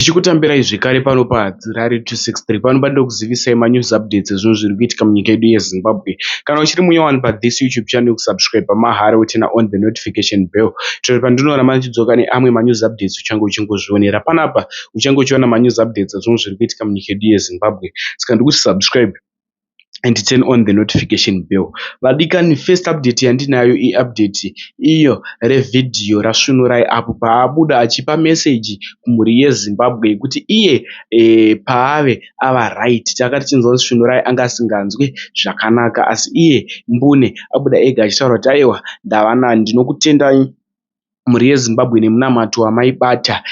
Tichikutambirai zvekare pano paHadzirari 263 panobatida kuzivisai manews updates ezvinhu zviri kuitika munyika yedu yeZimbabwe. Kana uchiri munyowani pathis YouTube channel kusubscribe pamahara utena on the notification bell. Kuti pandinoona machidzoka neamwe manews updates uchange uchingozvionera. Panapa uchange uchiona manews updates ezvinhu zviri kuitika munyika yedu yeZimbabwe. Saka ndikuti subscribe and turn on the notification bell. Vadikani, first update yandinayo update iyo revidhiyo raSvunurai apo paabuda achipa message kumhuri yeZimbabwe kuti iye paave ava right. Takati chinzwa kuti Svunurai anga asinganzwe zvakanaka, asi iye mbune abuda ega achitaura kuti aiwa ndinokutendai mhuri yeZimbabwe nemunamato wamaibata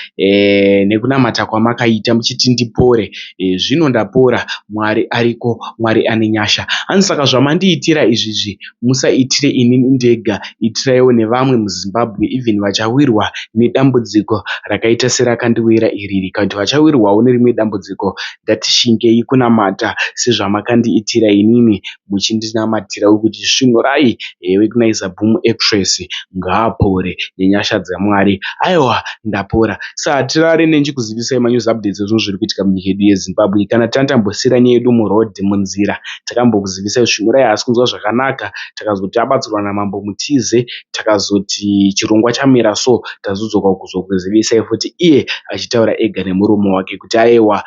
nekunamata kwamakaita muchiti ndipore. Zvino ndapora, Mwari ariko, Mwari ane nyasha. Saka zvamandiitira izvizvi musaitire inini ndega, itiraiwo nevamwe muZimbabwe even vachawirwa nedambudziko rakaita serakandiwira iriri. Kuti vachawirwawo nerimwe dambudziko ndatishingei kunamata sezvamakandiitira inini muchindinamatira kuti Svunurai wekunaisaBoom Actress ngaapore nenyasha dzaMwari. Aiwa ndapora. Satirare nenchikuzivisai manews updates ezvinhu zviri kuitika munyika yedu yeZimbabwe. Kana tandambosirani yedu murodhi munzira takambokuzivisai Svunurai haasi kunzwa zvakanaka, takazoti abatsirwa namambo Mutize, takazoti chirongwa chamira so, tazodzoka kuzokuzivisai futi iye achitaura ega nemuromo wake kuti aiwa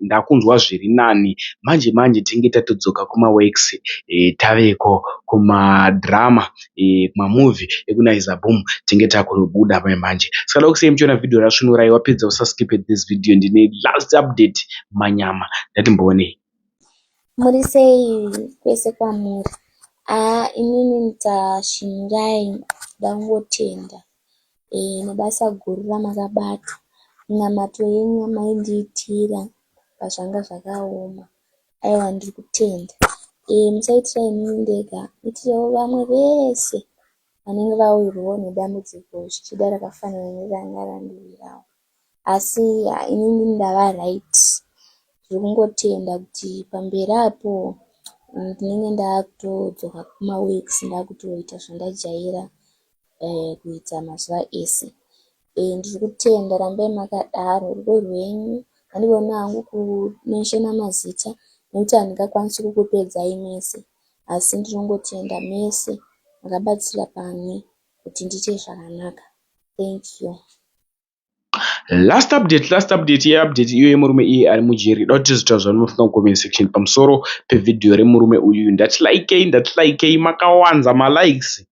ndakunzwa zviri nani. Manje tinge tatodzoka kumaworks, taveko kumadrama, kumamovie ekunaisaBoom tinge takunobuda manje. Saka ndokusei muchiona video raSvunurai. Wapedza usaskipe this video, ndine last update manyama. Ndatimbonei muri sei kwese kwamuri. Inini nditaSvunurai ndangotenda nebasa guru ramakabata, munamato yenyu yamaindiitira pazvanga zvakaoma. Aiwa ndiri kutenda. Musaitira inini ndega, itirawo vamwe vese vanenge vawirwawo nedambudziko zvichida rakafanana neranga randiwirawo. Asi inini ndava right. Ndiri kungotenda kuti pamberi apo ndinenge ndakutodzoka kumaworks, ndakutoita zvandajaira kuita mazuva ese. Ndiri kutenda, rambai makadaro. Rudo rwenyu handiona hangu kumenshona mazita nekuti handingakwanisi kukupedzai mese, asi ndinongotenda mese makabatsira pamwe kuti ndiite zvakanaka. Thank you. Last update iyo yemurume iye ari mujeri. Dauti zvita zvamunofunga mucomment section pamusoro pevidhiyo remurume uyu. Ndati makawanza malikes,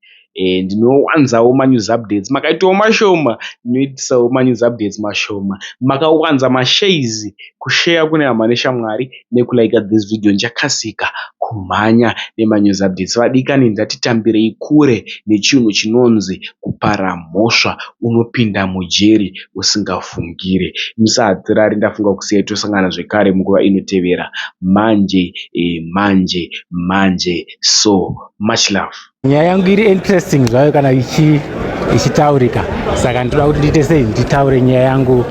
ndinowanzawo manews updates. Makaitawo mashoma, ndinoitisawo manews updates mashoma. Makawanza mashares, kushare kune hama neshamwari nekulike this video. Ndichakasika kumhanya nemanews updates. Vadikani, ndatitambirei kure nechinhu chinonzi kupara mhosva unopinda mujeri usingafungire. Musahadzirari, ndafunga kusiyai tosangana zvekare munguva inotevera. Manje. So much love. Nyaya yangu iri interesting zvayo kana ichitaurika, saka ndoda kuti ndiite sei nditaure nyaya yangu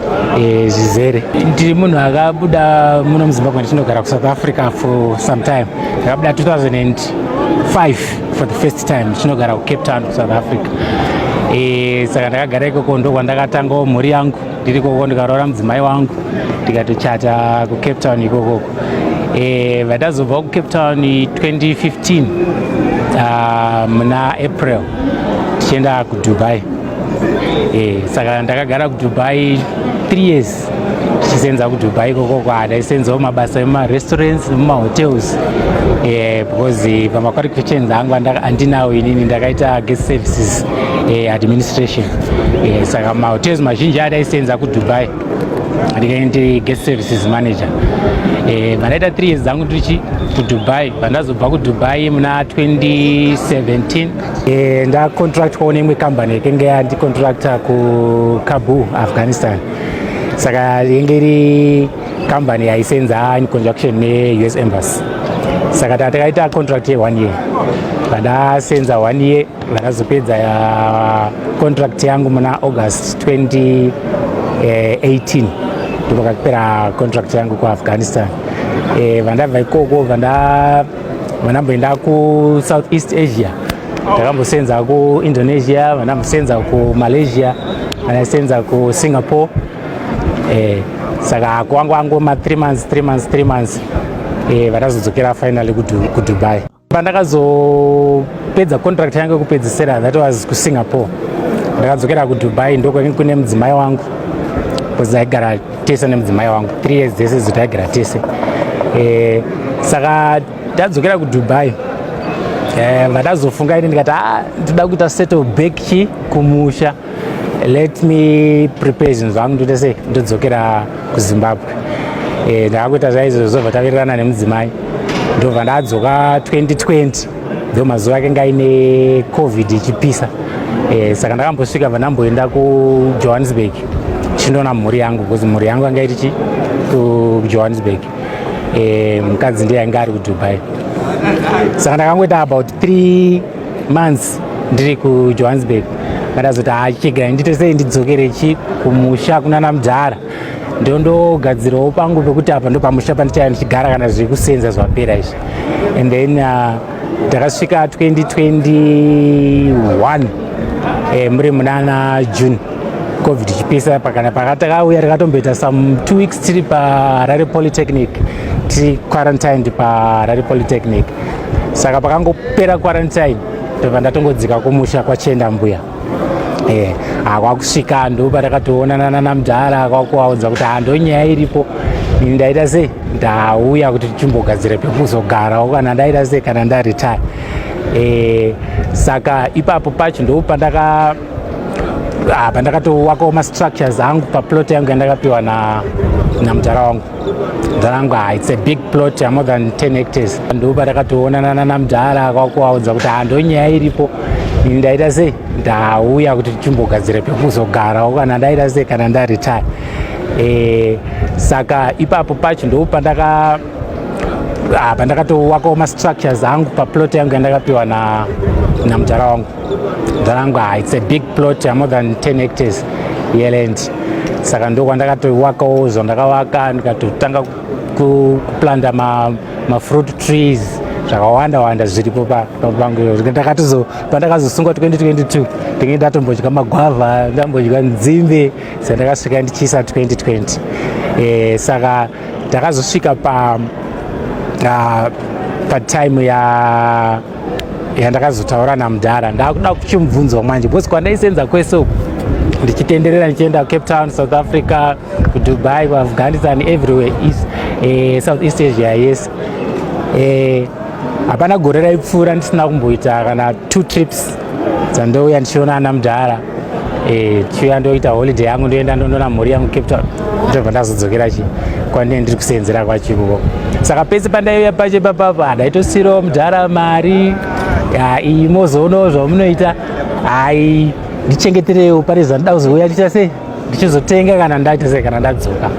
zvizere. Ndiri munhu akabuda muno muZimbabwe, ndichinogara kuSouth Africa for some time. Ndakabuda 2005 for the first time, ndichinogara kuCape Town kuSouth Africa. Saka ndakagara ikoko ndokwandakatangawo mhuri yangu. Ndiri ikoko ndikaroora mudzimai wangu, tikatochata kuCape Town ikoko. Vandazobva kuCape Town 2015 muna April tichienda kuDubai. Saka ndakagara kuDubai 3 years tichisenza kuDubai ikoko. Ndaisenzawo mabasa emarestaurants nemumahotels, because pamaqualifications angu andinawo inini ndakaita guest services administration. Saka mahotels mazhinji andaisenza kuDubai ndikaita guest services manager. Mandaita 3 years dzangu ndichi kuDubai. Pandazobva kuDubai muna 2017 ndacontractwawo neimwe company yakanga yandicontracta kuKabul, Afghanistan. Saka yenge iri company yaisenza in conjunction neUS Embassy. Saka takaita contract ye1 year. Pandasenza 1 year, vandazopedza contract yangu muna August 2018 ndopakapera contract yangu kuAfghanistan. Vandabva ikoko vandamboenda kuSoutheast Asia. Ndakambosenza kuIndonesia, vandambosenza kuMalaysia, vandasenza kuSingapore, saka kwangu ma 3 months vatazodzokera finally ku Dubai. Pandakazopedza contract yangu kupedzisira, that was ku Singapore. Ndakadzokera ku Dubai ndoko kune mudzimai wangu, because aigara tese nemudzimai wangu 3 years dzese dzitaigara tese. Saka ndadzokera ku Dubai, vatazofunga ine ndikati ndoda kuita settle back kumusha, let me prepare zvinhu zvangu ndotese ndodzokera kuZimbabwe. Ndakakuita zvaizvozvo vatavirirana nemudzimai, ndobva ndadzoka 2020 ndo mazuva akanga aine covid ichipisa. Saka ndakambosvika ndamboenda kuJohannesburg chindona mhuri yangu, because mhuri yangu anga iri kuJohannesburg, mukadzi ndiye anga ari kuDubai. Saka ndakangoita about 3 months ndiri kuJohannesburg, ndazoti chigai ndite sei ndidzokere kumusha kunana Mudhara ndondogadzirawo pangu pekuti apa ndo pamusha pandichaya ndichigara kana zviri kusenza zvapera izvi. And then ndakasvika 2021 muri munana June covid ichipisa, pakana pakatakauya takatomboita some 2 weeks tiri paHarare Polytechnic, tiri quarantined paHarare Polytechnic. Saka pakangopera quarantine ndobva ndatongodzika kumusha kwaChenda Mbuya. Kwakusvika ndopatakatoonana naMudhara, kwakuvaudza kuti ndonyaya iripo, ndaita sei ndauya kuti tichimbogadzira pekuzogarawo kana ndaita sei kana ndaretire. Saka ipapo pacho ndo pandakatowakawo mastructures angu paplot yangu yandakapiwa naMudhara wangu. Mudhara wangu it's a big plot, more than 10 hectares. Ndo patakatoonana naMudhara, kwakuvaudza kuti ndonyaya iripo, ndaita sei ndauya kuti tichimbogadzira pekuzogarawo kana ndaita sei kana ndaretire. Saka ipapo pacho ndo pandakatowakawo mastructures angu paplot yangu yandakapiwa naMudhara wangu. Mudhara wangu it's a big plot, more than 10 hectares yeland. Saka ndo kwandakatowakawo zvandakavaka, ndikatotanga kuplanta mafruit trees zvakawanda zviripo pangu. Pandakazosungwa 2022 ndinge ndatombodya magwavha, ndambodya nzimbe, sandakasvika ndichisa 2020. Saka ndakazosvika patime yandakazotaura naMudhara, ndakuda kuchimubvunzwa manje, because kwandaisenza kwese uku ndichitenderera ndichienda Cape Town, South Africa, kuDubai, kuAfghanistan, everywhere, South East Asia, yes. Hapana gore raipfuura ndisina kumboita kana 2 trips dzandouya ndichiona naMudhara, tichiuya ndoita holiday yangu, ndoenda ndonona mhuri yangu Cape Town, ndobva ndazodzokera kwandine ndiri kusenzera kwachikoko. Saka pese pandaiuya pacho ipapapa ndaitosirawo Mudhara mari, iyi mozoonawo zvamunoita, ndichengeterewo pane zvandida kuzouya ndicha sei ndichizotenga kana ndaita sei kana ndadzoka.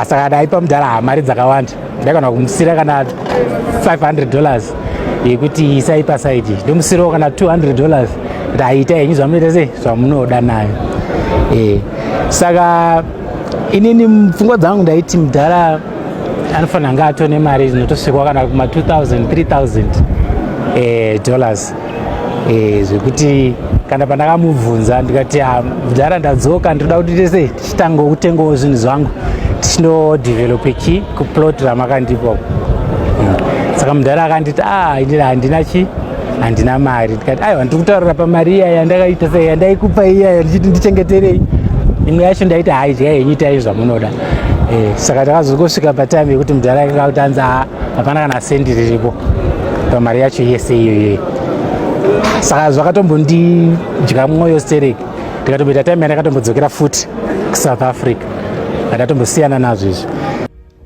Saka ndaipa Mudhara mari dzakawanda, ndaigona kumusira kana $500 yekuti isaipa saidi, ndomusirawo kana $200 kuti aita henyu zvamunoita sei zvamunoda nayo. Saka inini mupfungwa dzangu ndaiti Mudhara anofanira nga atone mari dzinotosvikwa kana kuma $2,000 $3,000 zvekuti kana pandakamubvunza ndikati Mudhara ndadzoka ndoda kuti tiite sei tichitanga kutengawo zvinhu zvangu tichinodevelope kuplot ramakandipa. Saka Mudhara akanditi handina mari. Ndikati aiwa ndiri kutaurira pamari iya yandakaita sei yandaikupa iya ndichiti ndichengeterei, imwe yacho ndaiti idyai henyu itai zvamunoda. Saka takazongosvika patime yekuti Mudhara akati hapana kana sendi riripo pamari yacho yese iyoyo. Saka zvakatombondidya mwoyo stereki, ndikatomboita time yandakatombodzokera futi kuSouth Africa, ndatombosiyana nazvo izvi.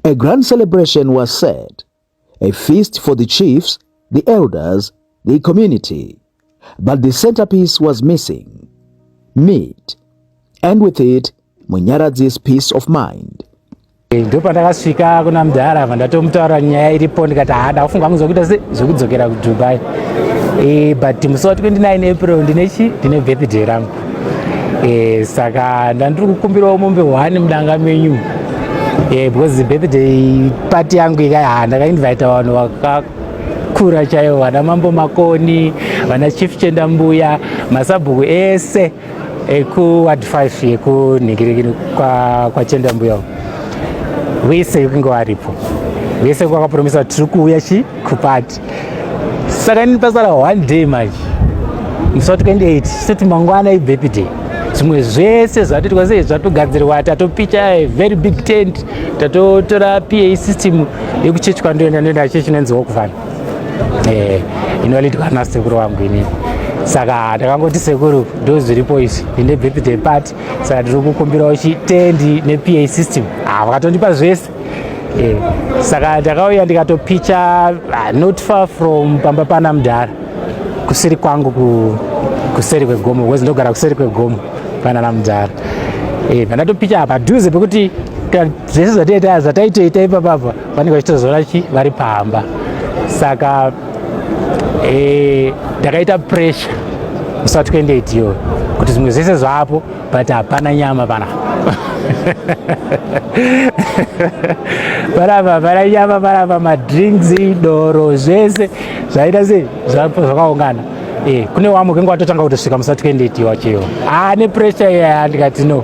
A grand celebration was said, a feast for the chiefs, the elders, the community. But the centerpiece was missing, meat, and with it, Munyaradzi's peace of mind. Ndo pandakasvika kuna Mudhara ndatomutaura nyaya iripo, ndikati ndakufunga kuzokuita zvekudzokera kuDubai. But musi wa 29 April ndine birthday rangu. Saka ndandiri kukumbirawo mombe 1 mudanga menyu, because birthday party yangu ikaya ndakainvita vanhu vakakura chaivo, vana Mambo Makoni, vana Chief Chenda Mbuya, masabhuku ese ward 5 yekunhingirikini kwa Chenda Mbuya vese kunge varipo, vese kwakapromisa tiri kuuya kupati. Saka nini pasara 1 day manje musi wa28 tisati mangwana ibirthday, zvimwe zvese zvatoitwa sei zvatogadzirwa, tatopicha very big tent, tatotora PA system yekuchechi kwandoenda chechi inonzi Walkfan inoitwa nasekuru wangu inini. Saka takangoti sekuru ndo zviripo izvi ine birthday party, saka tiri kukumbirawo chitendi nePA system vakatondipa zvese. Saka ndakauya ndikatopicha not far from pamba pana Mudhara, kuseri kwangu kuseri kwegomo, kwezi ndogara kuseri kwegomo pana naMudhara. Pandatopicha padhuze pekuti zvese zvataitoita ipapapa vanenge vachitozoona vari pamba. Saka ndakaita pressure musi wa28 iyoyo kuti zvimwe zvese zvapo but hapana nyama pana pana nyama panapa, madrinks, doro, zvese zvaita sei zvakaungana. Kune wamwe kenga watotanga kutosvika musi wa28 wacheyo nepressure iya. Ndikati no,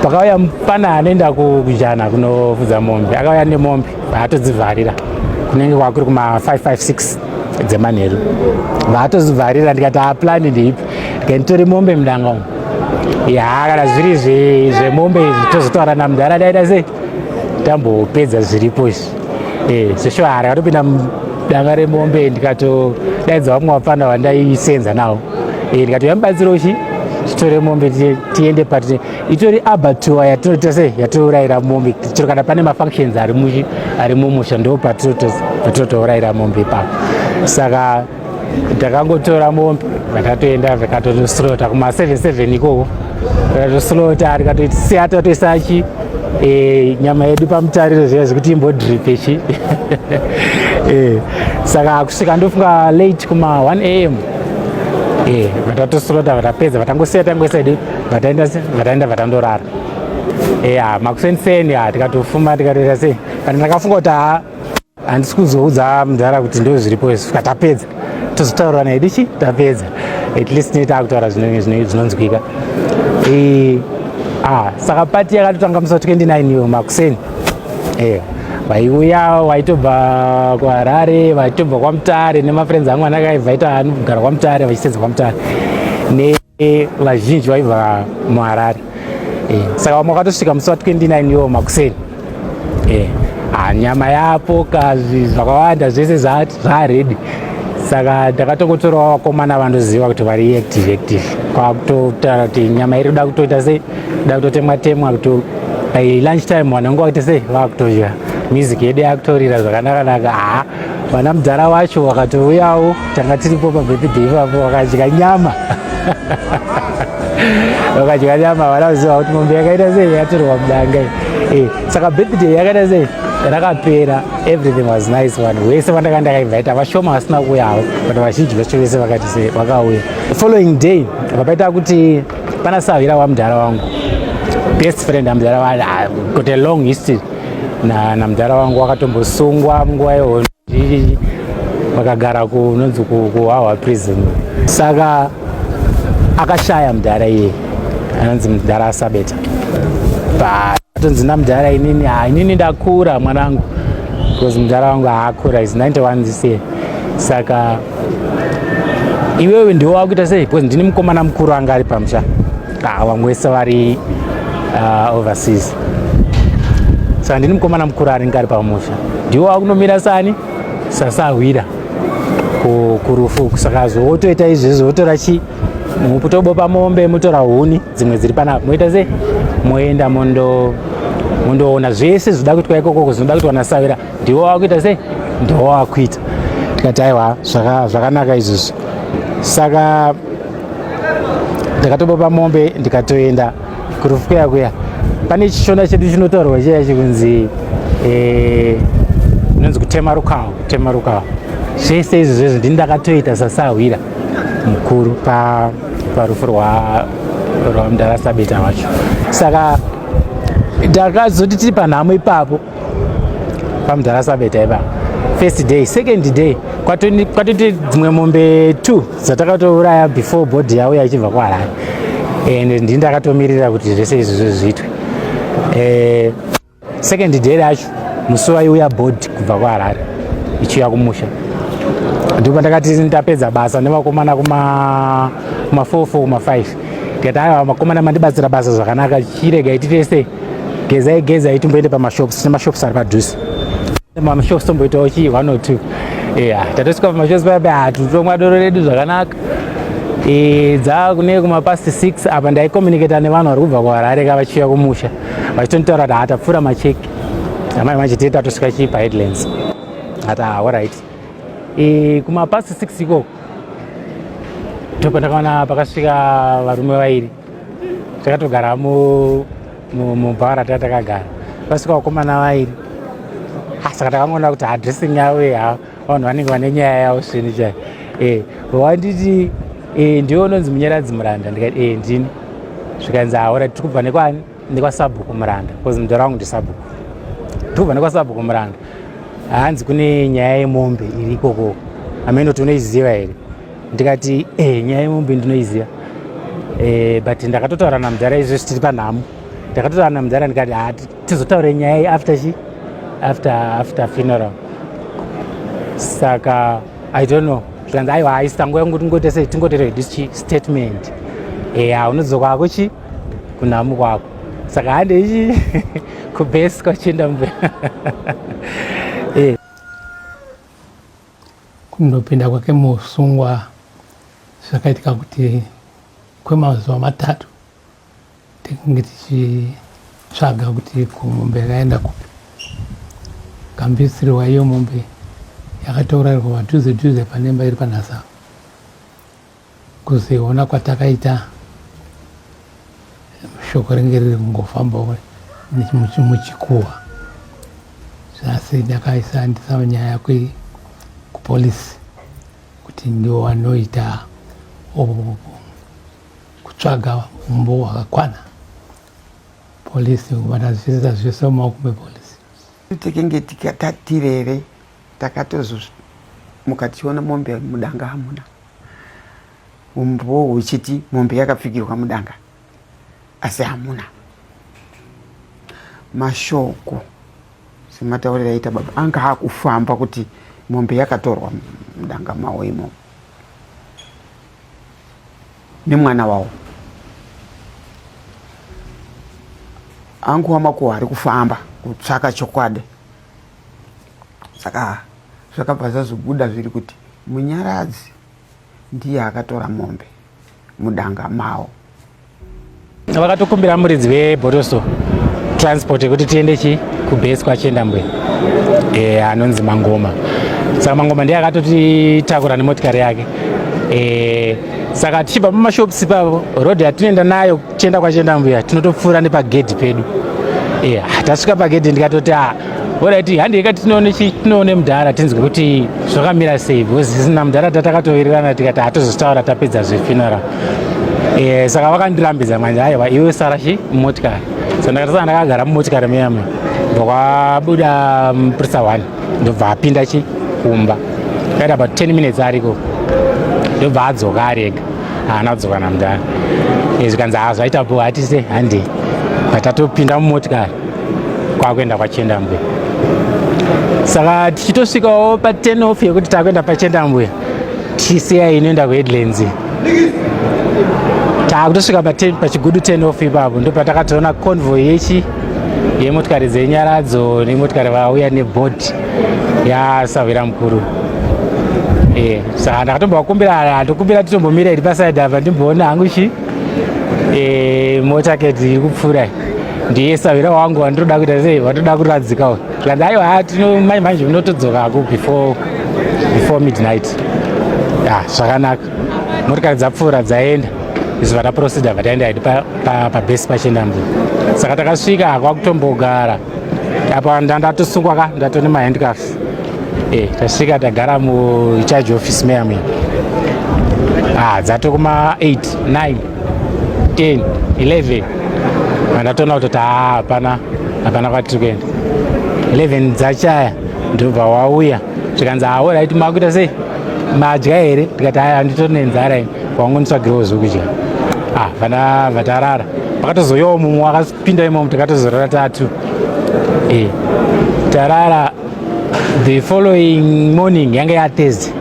pakauya pana anoenda kujana kunofudza mombe, akauya nemombe vaatodzivharira kunenge kwakuri kuma 556 dzemanheru, vaatozivharira. Ndikati plani ndeipi, ndikanditore mombe mudanga umu. Kana zviri zvemombe izvi tozotaura naMudhara daita sei tambopedza zviripo izvi. Zveshwara akatopinda mudanga remombe, ndikatodaidza vamwe vapana vandaisenza navo, ndikatoya mubatsiro titore mombe tiende pati itori abattoir yatinoita sei yatourayira mombe, chero kana pane mafunctions ari mumusha ndo patinotourayira mombe ipapo. Saka ndakangotora mombe vakatoenda vakatoslota kuma 7 ikoko, vakatoslota rikatoisiya tatoisa nyama yedu pamutariro zviya zvekuti imbodripe saka kusvika ndofunga late kuma 1 am vatatoslota vatapedza, vatangosiya tangoisa edu vataenda vatandorara. Makuseni tikatofuma tikatoita sei, kana ndakafunga kuti handisi kuzoudza Mudhara kuti ndo zviripo izvi, katapedza tozotaurana hedu tapedza, at least netaakutaura zvinonzwika. Saka pati yakatotanga musi wa29 iyo makuseni. Vaiuya vaitobva kuHarare, vaitobva kwaMutare nemafriends angu anakaibva aita anogara kwaMutare vachisedza kwaMutare, nevazhinji vaibva muHarare. Saka vamwe vakatosvika musi wa29 iyo makuseni. Nyama yapo, kazi zvakawanda zvese zvaredi. Saka ndakatongotorawo vakomana vandoziva kuti vari active kwakutotaura kuti nyama iri kuda kutoita sei, kuda kutotemwa kuti by lunch time vanenge vakuita sei vakutodya. Music yedu yakutorira zvakanaka. Vana Mudhara wacho vakatouyawo, tanga tiripo pabirthday ipapo, vakadya nyama vakadya nyama, vana kuziva kuti mombe yakaita sei yatorwa mudanga. Saka birthday yakaita sei rakapera, everything was nice. Vanhu vese vandanga ndakainvita vashoma vasina kuuyawo, but vazhinji vacho vese vakati sei vakauya. Following day vapaita kuti pana Savira waMudhara wangu, best friend aMudhara wangu, got a long history naMudhara wangu, wakatombosungwa munguva yehondo, vakagara kunonzi kuHwaHwa prison. Saka akashaya Mudhara iye anonzi Mudhara Sabeta. Tonzi naMudhara inini ndakura mwanangu, because Mudhara wangu haakura, is 91 this year. Saka iwewe ndiwo wakuita sei, because ndini mukomana mukuru anga ari pamusha, vamwe vese vari overseas. Saka ndini mukomana mukuru aringa ari pamusha, ndiwo wakunomira sani sasahwira kurufu. Saka zvotoita izvezvo votora mutobopa mombe, mutora huni dzimwe dziri pana, moita sei moenda mondoona zvese zvoda kuitwa ikoko, zvinoda kuitwa naSavira, ndiwo wakuita sei ndiwo wakuita. Tikati aiwa zvakanaka izvozvo. Saka ndakatobopa mombe ndikatoenda kurufu kuya. Pane chishona chedu chinotaurwa chiya chikunzi inonzi kutema rukawa. Zvese izvi zvezvo ndini ndakatoita saSahwira mukuru parufu rwaMudhara Sabeta wacho. Saka ndakazoti tiri panhamo ipapo paMudhara Sabeta ipapo. First day, second day kwatoti dzimwe mombe 2 dzatakatouraya before body yauya ichibva kuHarare. and ndindakatomirira kuti zvese izvi zviitwe. Second day racho musi waiuya board kubva kuHarare ichiuya kumusha, ndipo ndakati ndapedza basa nevakomana kuma 4 kuma 5 ndikati aiwa vakomana mandibatsira basa zvakanaka, chirega ititese gezai timboende pamashops, nemashops ari padhuze, mashops tomboitawo chii 1 or 2. Tatosvika pamashops paya totomwa doro redu zvakanaka. Dzakune kuma past 6 apa ndaikomunicata nevanhu vari kubva kuHarare vachiuya kumusha vachitonitaura kuti tapfura macheki amai machiti tatosvika chii paHeadlands ati alright. Kuma past 6 ikoko ndipo ndakaona pakasvika varume vairi takatogara mubha ratanga takagara, pasvika vakomana vairi. Saka takangoona kuti adressing yavo vanhu vanenge vane nyaya yavo zvini chai. Wanditi ndiwo unonzi Munyaradzi Muranda, ndikati ndini. Zvikanzi alright, tiri kubva nekwani? Nekwasabhuku Muranda, because mudhara wangu ndisabhuku. Tiri kubva nekwasabhuku Muranda. Hanzi kune nyaya yemombe iri ikoko, amene unoiziva here? Ndikati nyaya yemombe ndinoiziva. But ndakatotaura namudhara izvo tiri panhamo. Ndakatotaura namudhara ndikati tizotaure nyaya after funeral. Saka I don't know. Zvikanzi aiwa aisango yangu tingotere this statement. Unodzoka kwako chi kunhamo kwako. Saka handeichi kubase kwachienda mberi. Kundopinda kwake muusungwa zvakaitika kuti kwemazuva 3 tinge tichitsvaga kuti mombe yakaenda kupi. Kambisirwa iyo mombe yakatourayirwa padhuze panemba iri panhasa. Kuziona kwatakaita shoko ringe riri kungofamba muchikuhwa. Zvasi ndakaisandisa nyaya kupolisi kuti ndiwo vanoita kutsvaga umbo hwakakwana. Polisi vanazviisa zvese mumaoko mepolisi. Tikenge tikatirere takatozomuka tichiona mombe mudanga hamuna. Umbo huchiti mombe yakapfigirwa mudanga asi hamuna. Mashoko semataurira aita baba anga hakufamba kuti mombe yakatorwa mudanga mawo imo nemwana wawo. Angu wamakuhwa ari kufamba kutsvaka chokwadi. Saka zvakabva zvazobuda zviri kuti Munyaradzi ndiye akatora mombe mudanga mawo. Vakatokumbira muridzi webhotoso transport kuti tiende kubase kwachienda mbwe anonzi Mangoma. Saka Mangoma ndiye akatotitakura nemotikari yake. Saka tichibva mumashops pavo road yatinoenda nayo tichienda kwachienda mbuya tinotopfuura nepagedhi pedu. Tasvika pagedhi ndikatoti alright handi ikati tinoone mudhara tinzwe kuti zvakamira sei, because sina mudhara tatakatowirirana tikati hatozotaura tapedza zvefuneral. Saka vakandirambidza manje aiwa iwe sara mumotikari. Saka ndakati ndakagara mumotikari meyamwe ndokwabuda mupurisa 1 ndobva apinda kumba. Kaita about 10 minutes ariko ndobva adzoka ari ega, haana kudzoka namudhara. Zvikanzi zvaitapo hatise handi patatopinda mumotikari kwakuenda kwaChendambuya. Saka tichitosvikawo pa10 off yekuti takuenda paChendambuya tisiya inoenda kuHeadlands. Takutosvika pachigudu 10 off ipapo ndopatakatoona convoy yemotikari dzenyaradzo nemotikari vauya nebhodhi yasavira mukuru. Saka ndakatombokumbira titombomira iri pasaidi apa ndimboona hangu motaketi iri kupfuura ndiye savira wangu wandoda kuita sei, watoda kuradzikawo. Zvikanzi aiwa manje unotodzokako before midnight. Zvakanaka, motikari dzapfuura dzaenda, izvo vataprocedure vataenda haidi pabase paChendambuya. Saka takasvika kwakutombogara apa ndatosungwa ndatone mahandcuffs. Tasvika tagara mucharge office meyamwe. Dzato kuma 8, 9, 10, 11 ndatona kuti hapana kwatiri kuenda. 11 dzachaya ndobva wauya zvikanzi alright makuita sei, madya here? Ndikati handitone nzara wangu nditsvagirawo zvokudya. vana vatarara pakatozoyawo mumwe akapinda imomo takatozorara tatu. Tarara the following morning yanga yatezi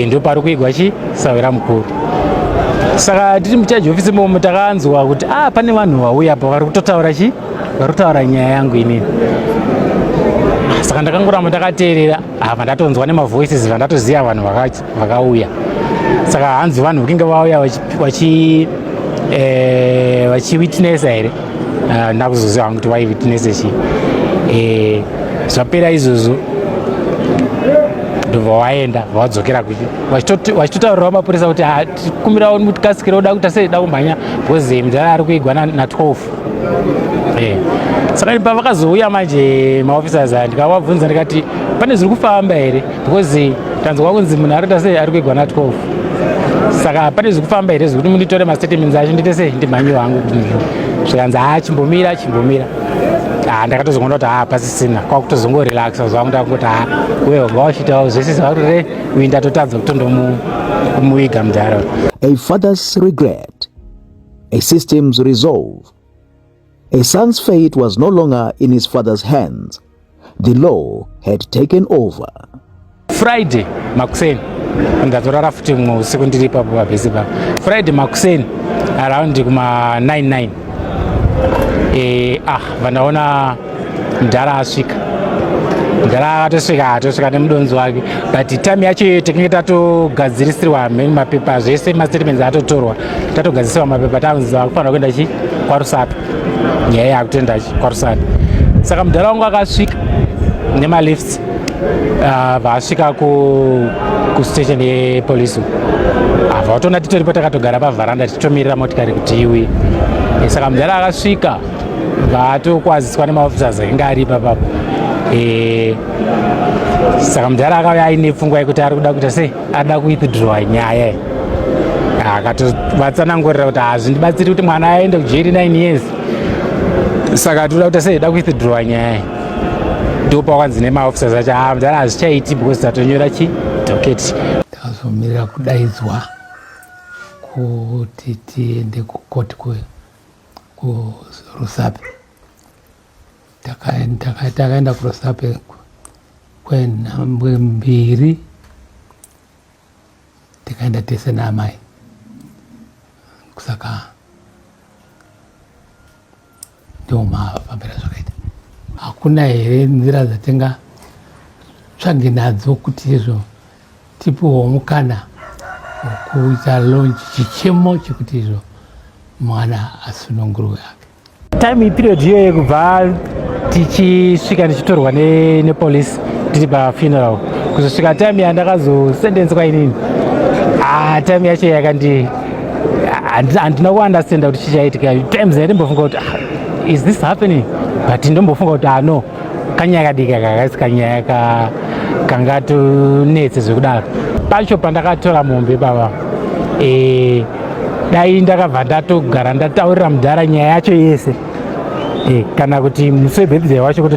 ndo pari kuigwa Sawira mukuru. Saka tiri muchaji ofisi momo takanzwa kuti pane vanhu vauya apa vari kutotaura nyaya yangu inini. Saka ndakangoramba ndakateerera vandatonzwa nemavoices vandatoziva vanhu vakauya. Saka hanzi vanhu vakinge vauya vachiwitnessa here ndakuzoziva kuti vaivitnesse chii. Zvapera izvozvo ndobva vaenda vadzokera vachitotaurirawo mapurisa kuti tikumbirawo mutikasikire uda kuita sei da kumhanya because mudhara ari kuigwa na12. Saka pavakazouya manje maofficers ndikavabvunza ndikati pane zviri kufamba here because tanzwa kunzi munhu ari kuita sei ari kuigwa na12. Saka pane zviri kufamba here zvekuti munditore mastatements acho ndiite sei ndimhanye wangu zvikanzi chimbomira ndakatozongoona kuti pasisina kwakutozongorelaxa zvangu ndakangoti uye wanga wachitawo zvese zvakuti uyu ndatotadza kutondomuiga mudhara. A father's regret, a system's resolve. A son's fate was no longer in his father's hands. The law had taken over. Friday makuseni ndatorara futi mumwe usiku ndiri ipapo pabhesi pa Friday makuseni around kuma 99 vandaona mudhara asvika. Mudhara atosvika nemudonzi wake but time yacho tekinge tatogadzirisirwa mapepa zvese mastatements atotorwa tatogadzirisirwa mapepa takunziva kufanira kuenda kwaRusape nyaya yakutoenda kwaRusape. Saka mudhara wangu akasvika nemalifts vasvika kustation yepolisi vatoona titoripo takatogara pavharanda tichitomirira motikari kuti iuye. Saka mudhara akasvika vatokwaziswa nemaofficers ainge ari papapo. Saka mudhara akauya aine pfungwa yekuti ari kuda kuita sei ada kuwithdraw nyaya akatovatsanangurira kuti hazvindibatsiri kuti mwana aende kujeri 9 years. Saka toda kuita sei da kuwithdraw nyaya ndopa kwanzi nemaofficers acho mudhara hazvichaiti because tatonyora doketi. Takazomirira kudaidzwa kuti tiende kukoti kuRusape. Takaenda kuRusape kwenhambwe mbiri tikaenda tese naamai. Saka ndomafambira zvakaita. Hakuna here nzira dzatingatsvage nadzo kuti izvo tipiwo mukana wekuita launch chichemo chekuti izvo mwana asununguruwe yake. Time period hiyo yekubva tichisvika ndichitorwa nepolisi tiri pafuneral kuzosvika time yandakazosendenswa inini time yacho yakandi handina kuunderstanda kuti chichaitika. Times ndimbofunga kuti is this happening but ndombofunga kuti no kanyaya kadika kakaisika nyaya kangatonetse zvekudaro. Pacho pandakatora mombe baba dai ndakabva ndatogara ndataurira mudhara nyaya yacho yese kana kuti musi webirthday wacho kuti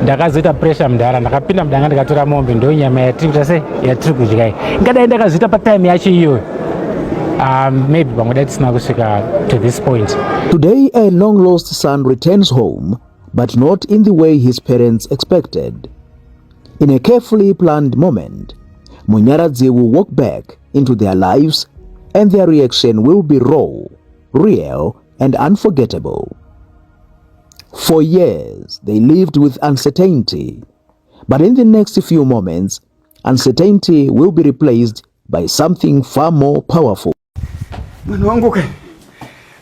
ndakazoita pressure mudhara ndakapinda mudanga ndikatora mombe ndo nyama yatiri kuita sei yatiri kudya ngadai ndakazoita patime yacho iyoyo maybe pamwe dai tisina kusvika to this point. Today a long lost son returns home, but not in the way his parents expected. In a carefully planned moment, Munyaradzi will walk back into their lives and their reaction will be raw, real, and unforgettable. For years, they lived with uncertainty, but in the next few moments, uncertainty will be replaced by something far more powerful. Mwana wangu kai.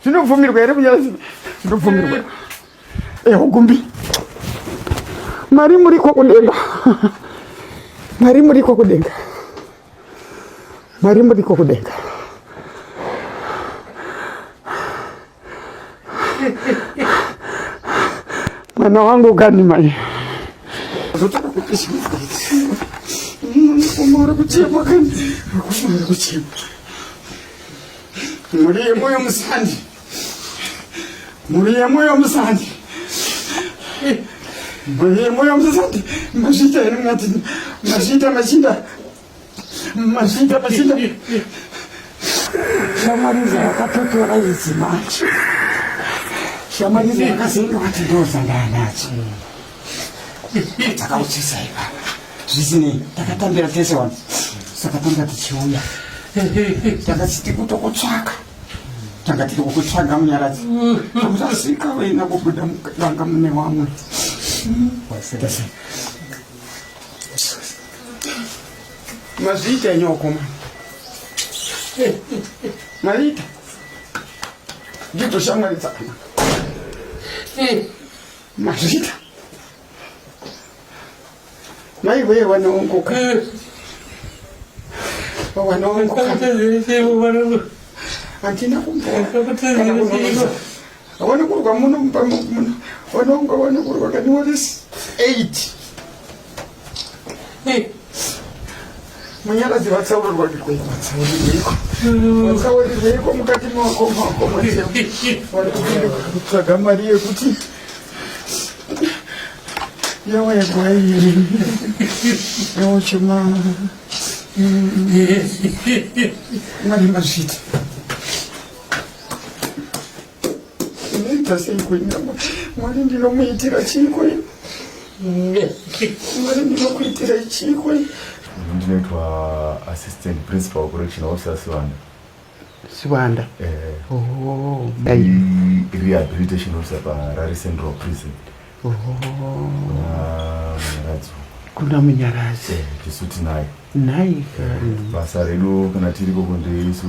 Zvinovumirwa here Munyaradzi? Zvinovumirwa. Ugumbi. Mwari muriko kudenga. Mwari muriko kudenga. Mwari muriko kudenga. Mwana wangu gani mai? Zotaka kupishika. Kumara kuchema kani? Kumara kuchema. Muriye moyo musandi. Muriye moyo musandi. Muriye moyo musandi. Mashita ngati. Mashita. Mashita. Shamwariza yakatotora idzi manje. Shamwariza yakasenga kuti ndozanga nacho. Takauchisa ipa. Zvisine takatambira tese wani. Saka tanga tichiuya. Takati kutokutsvaka. Tanga tiri kukutsvaga munyaradzi. Tamusasika waina kubuda mukanga mune wamwe. Mazviita nyoko mani. Marita. Ndito shamwari dzakanaka. Mazviita. Mai wewe wanaongoka. Wanaongoka. Antina kumbona. Kana kunoza. Awana kurwa muno mpamo muno. Wanaonga wana kurwa kani wales 8. Munyaradzi vatsaurwa ndikuita vatsaurwa mukati mako mwese vari kutsvaga mari yekuti yawayagwai yawochema mari mazvita inoita sei kuinama mwari ndinomuitira chii kwei mwari ndinokuitira chii kwei. Ndinoitwa assistant principal correctional officer Siwanda. Rehabilitation officer Rari Central Prison. Kuna Munyarazi. Tisuti naye. Naye. Basa redu kana tiri kokunde isu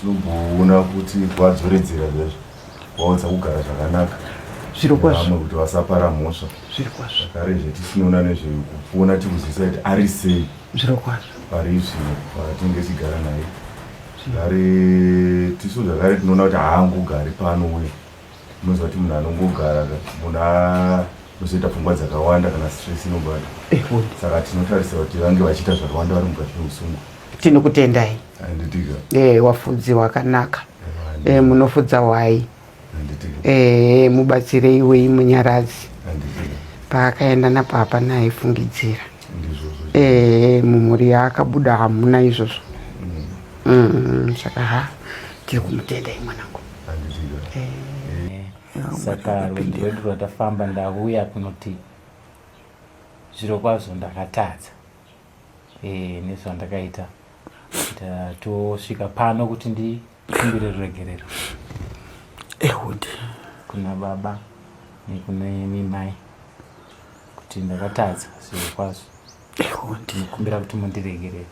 tinoona kuti kwadzoredzera zvazvo. Kwaudza kugara zvakanaka. Zviro kwazvo. Vamwe kuti vasapara mhosva. Zviro kwazvo. Zvakare zvetinoona nezvekuona tikuzivisa kuti ari sei. Zviro kwazvo. Pari zvino patinenge tichigara naye. Zvakare tisu zvakare tinoona kuti haangogari pano we. Unozwa kuti munhu anongogara munhu anozoita pfungwa dzakawanda kana stress inobata. Saka tinotarisa kuti vange vachiita zvakawanda vari mukati meusungu. Tinokutendai. Handitika. Wafudzi wakanaka. Munofudza wai. Handitika. Mubatsirei wei Munyaradzi. Handitika. Paakaenda napapa naifungidzira. Ndizvozvo. Mumhuri yaakabuda hamuna izvozvo. Saka tiri kumutendai mwanangu. Handitika. Saka rwendo rwedu rwatafamba ndauya kunoti zviro kwazvo ndakatadza nezvandakaita tosvika pano kuti ndikumbire ruregerero kuna baba nekune mimai kuti ndakatadza zviro kwazvo ndikumbira kuti mundiregerere.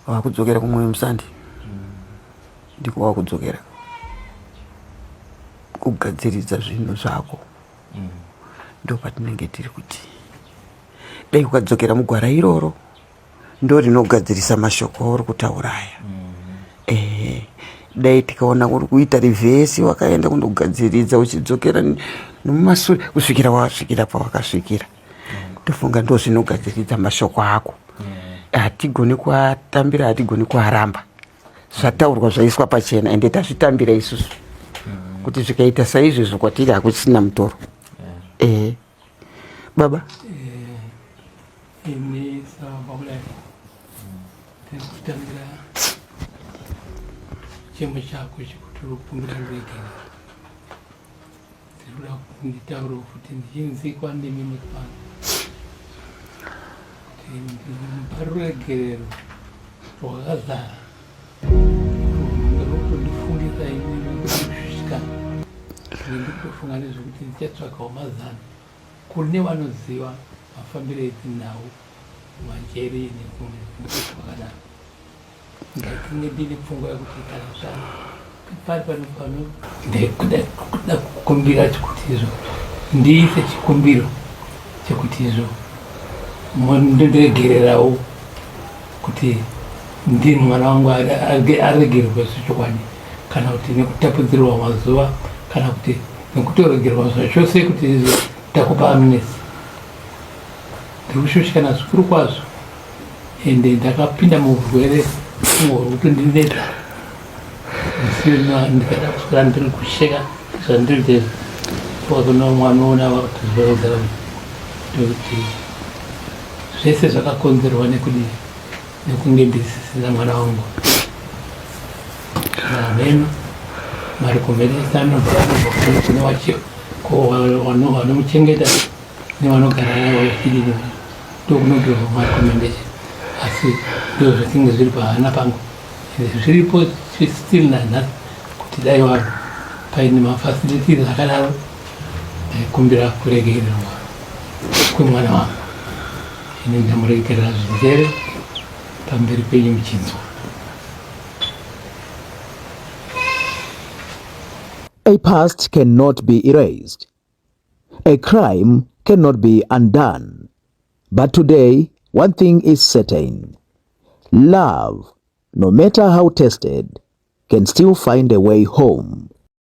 Wakudzokera kumwe musandi ndiko wakudzokera kugadziridza zvinhu zvako. Ndo patinenge tiri kuti dai ukadzokera mugwara iroro ndo rinogadzirisa mashoko uri kutauraya. Dai tikaona uri kuita rivhesi wakaenda kundogadziridza uchidzokera nomumashure kusvikira wasvikira pawakasvikira. Tofunga ndo zvinogadziridza mashoko ako. Hatigoni kuatambira, hatigoni kuaramba. Zvataurwa zvaiswa pachena ende tazvitambira isusu. Kuti zvikaita saizvozvo kwatiri hakusina mutoro. Baba? Ini sama Paulai. Kutambira chemo chako chikuti rukumbira ruregerero. Tirikuda kunditaura kuti ndichinzikwa ndimimi pano. Paruregerero rwakazara rokundifundisa inini kusvika ndikutofunga nezvekuti ndichatsvakawo mazano kune vanoziva mafambiro etinawo majeri nekumwe ndikuzvakadaro. Ndatinge ndine pfungwa yekuti kana zvano pari pano ndikuda kukumbira chekuti izvo ndiise chikumbiro chekuti izvo ndindiregererawo kuti ndi mwana wangu aregererwe zvichokwadi kana kuti nekutapudzirwa mazuva kana kuti nekutoregerwa zvachose kuti izvo takupa amnesty. Ndiri kushushikana zvikuru kwazvo ende ndakapinda muurwere hwokuti ndineta ndikada kuswera ndiri kusheka zvandiri ndezvo wakuna mwanoona vakutizvaogara kuti zvese zvakakonzerwa nekudii nekundembesisira mwana wangu ameno marikomeresa novacho vanomuchengeta nevanogara navo vachidini ndokunogirwa marekomendation asi ndo zvatinge zviri pahana pangu zviripo still nanhasi kuti dai waro paine mafacilities akadaro kumbira kuregererwa kwemwana wangu ine ndamuregerera zvinjere pamberi penyu muchinzwa. A past cannot be erased. A crime cannot be undone. But today, one thing is certain. Love, no matter how tested, can still find a way home.